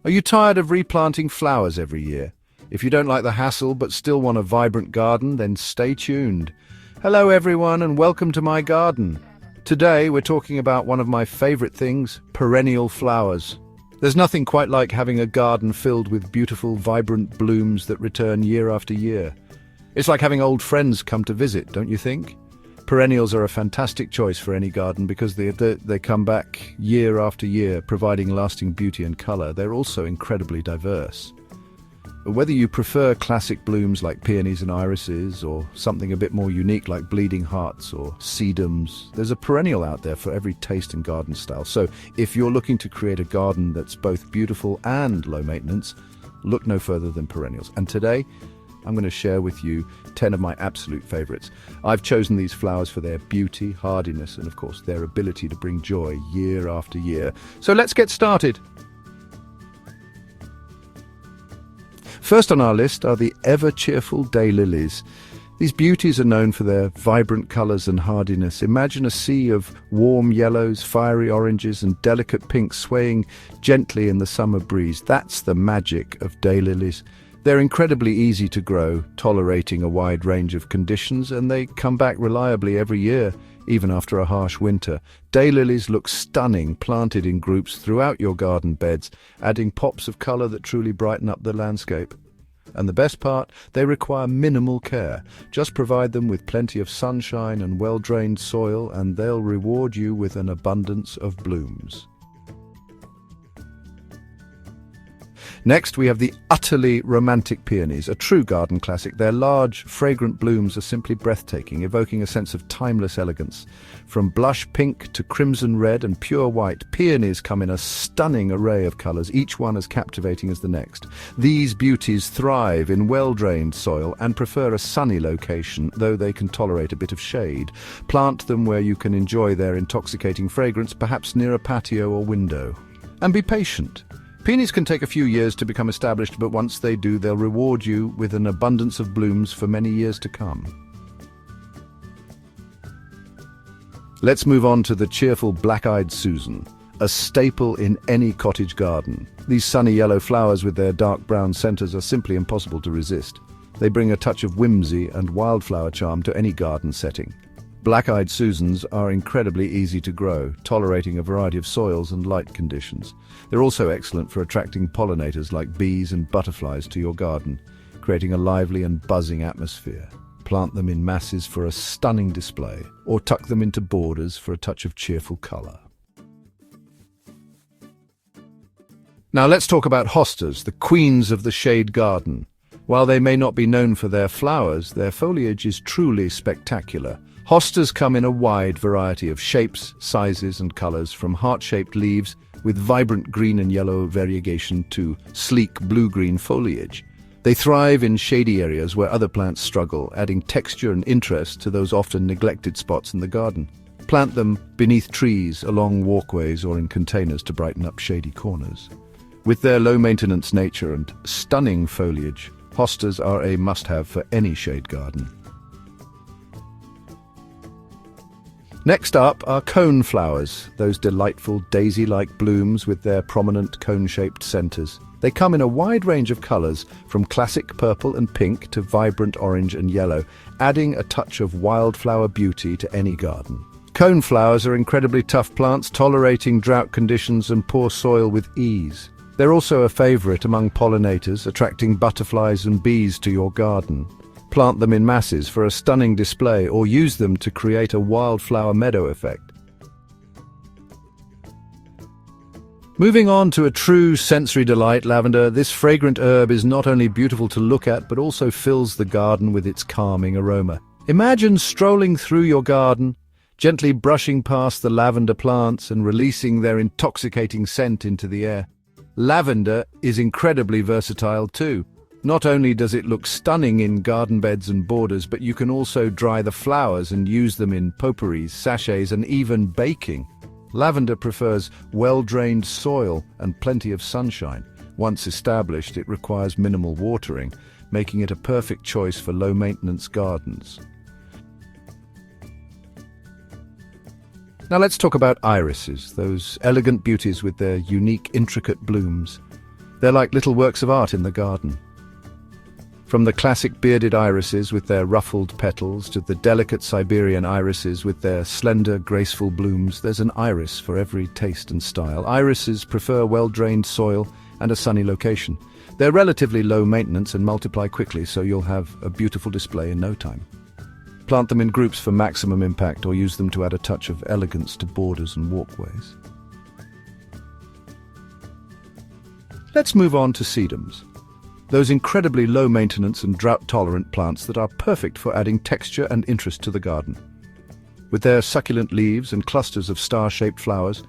Are you tired of replanting flowers every year? If you don't like the hassle but still want a vibrant garden, then stay tuned. Hello everyone and welcome to my garden. Today we're talking about one of my favorite things, perennial flowers. There's nothing quite like having a garden filled with beautiful, vibrant blooms that return year after year. It's like having old friends come to visit, don't you think? Perennials are a fantastic choice for any garden because they come back year after year, providing lasting beauty and color. They're also incredibly diverse. Whether you prefer classic blooms like peonies and irises, or something a bit more unique like bleeding hearts or sedums, there's a perennial out there for every taste and garden style. So if you're looking to create a garden that's both beautiful and low maintenance, look no further than perennials. And today, I'm going to share with you 10 of my absolute favorites. I've chosen these flowers for their beauty, hardiness, and of course their ability to bring joy year after year. So let's get started. First on our list are the ever-cheerful daylilies. These beauties are known for their vibrant colors and hardiness. Imagine a sea of warm yellows, fiery oranges, and delicate pinks swaying gently in the summer breeze. That's the magic of daylilies. They're incredibly easy to grow, tolerating a wide range of conditions, and they come back reliably every year, even after a harsh winter. Daylilies look stunning, planted in groups throughout your garden beds, adding pops of color that truly brighten up the landscape. And the best part, they require minimal care. Just provide them with plenty of sunshine and well-drained soil, and they'll reward you with an abundance of blooms. Next, we have the utterly romantic peonies, a true garden classic. Their large, fragrant blooms are simply breathtaking, evoking a sense of timeless elegance. From blush pink to crimson red and pure white, peonies come in a stunning array of colors, each one as captivating as the next. These beauties thrive in well-drained soil and prefer a sunny location, though they can tolerate a bit of shade. Plant them where you can enjoy their intoxicating fragrance, perhaps near a patio or window. And be patient. Peonies can take a few years to become established, but once they do, they'll reward you with an abundance of blooms for many years to come. Let's move on to the cheerful black-eyed Susan, a staple in any cottage garden. These sunny yellow flowers with their dark brown centers are simply impossible to resist. They bring a touch of whimsy and wildflower charm to any garden setting. Black-eyed Susans are incredibly easy to grow, tolerating a variety of soils and light conditions. They're also excellent for attracting pollinators like bees and butterflies to your garden, creating a lively and buzzing atmosphere. Plant them in masses for a stunning display, or tuck them into borders for a touch of cheerful color. Now let's talk about hostas, the queens of the shade garden. While they may not be known for their flowers, their foliage is truly spectacular. Hostas come in a wide variety of shapes, sizes, and colors, from heart-shaped leaves with vibrant green and yellow variegation to sleek blue-green foliage. They thrive in shady areas where other plants struggle, adding texture and interest to those often neglected spots in the garden. Plant them beneath trees, along walkways, or in containers to brighten up shady corners. With their low-maintenance nature and stunning foliage, hostas are a must-have for any shade garden. Next up are cone flowers, those delightful daisy-like blooms with their prominent cone-shaped centers. They come in a wide range of colors, from classic purple and pink to vibrant orange and yellow, adding a touch of wildflower beauty to any garden. Cone flowers are incredibly tough plants, tolerating drought conditions and poor soil with ease. They're also a favorite among pollinators, attracting butterflies and bees to your garden. Plant them in masses for a stunning display, or use them to create a wildflower meadow effect. Moving on to a true sensory delight, lavender. This fragrant herb is not only beautiful to look at, but also fills the garden with its calming aroma. Imagine strolling through your garden, gently brushing past the lavender plants and releasing their intoxicating scent into the air. Lavender is incredibly versatile too. Not only does it look stunning in garden beds and borders, but you can also dry the flowers and use them in potpourris, sachets, and even baking. Lavender prefers well-drained soil and plenty of sunshine. Once established, it requires minimal watering, making it a perfect choice for low-maintenance gardens. Now let's talk about irises, those elegant beauties with their unique, intricate blooms. They're like little works of art in the garden. From the classic bearded irises with their ruffled petals to the delicate Siberian irises with their slender, graceful blooms, there's an iris for every taste and style. Irises prefer well-drained soil and a sunny location. They're relatively low maintenance and multiply quickly, so you'll have a beautiful display in no time. Plant them in groups for maximum impact or use them to add a touch of elegance to borders and walkways. Let's move on to sedums. Those incredibly low-maintenance and drought-tolerant plants that are perfect for adding texture and interest to the garden. With their succulent leaves and clusters of star-shaped flowers,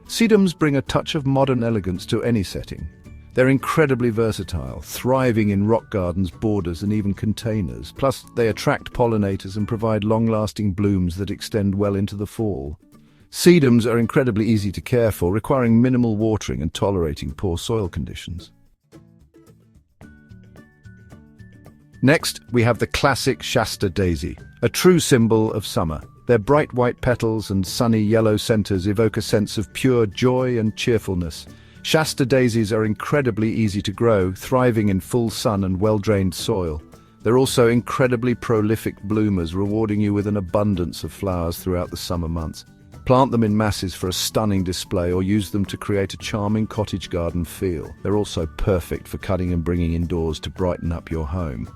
sedums bring a touch of modern elegance to any setting. They're incredibly versatile, thriving in rock gardens, borders, and even containers. Plus, they attract pollinators and provide long-lasting blooms that extend well into the fall. Sedums are incredibly easy to care for, requiring minimal watering and tolerating poor soil conditions. Next, we have the classic Shasta daisy, a true symbol of summer. Their bright white petals and sunny yellow centers evoke a sense of pure joy and cheerfulness. Shasta daisies are incredibly easy to grow, thriving in full sun and well-drained soil. They're also incredibly prolific bloomers, rewarding you with an abundance of flowers throughout the summer months. Plant them in masses for a stunning display or use them to create a charming cottage garden feel. They're also perfect for cutting and bringing indoors to brighten up your home.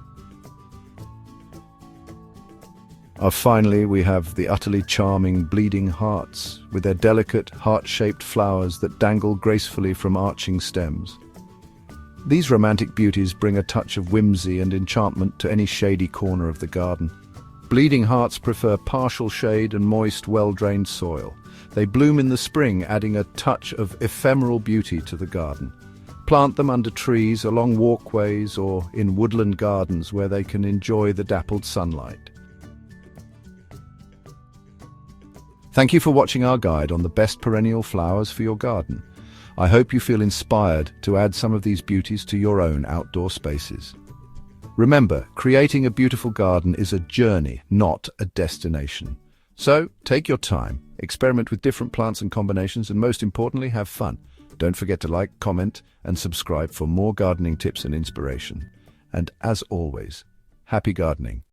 Finally, we have the utterly charming bleeding hearts, with their delicate, heart-shaped flowers that dangle gracefully from arching stems. These romantic beauties bring a touch of whimsy and enchantment to any shady corner of the garden. Bleeding hearts prefer partial shade and moist, well-drained soil. They bloom in the spring, adding a touch of ephemeral beauty to the garden. Plant them under trees, along walkways, or in woodland gardens where they can enjoy the dappled sunlight. Thank you for watching our guide on the best perennial flowers for your garden. I hope you feel inspired to add some of these beauties to your own outdoor spaces. Remember, creating a beautiful garden is a journey, not a destination. So, take your time, experiment with different plants and combinations, and most importantly, have fun. Don't forget to like, comment, and subscribe for more gardening tips and inspiration. And as always, happy gardening.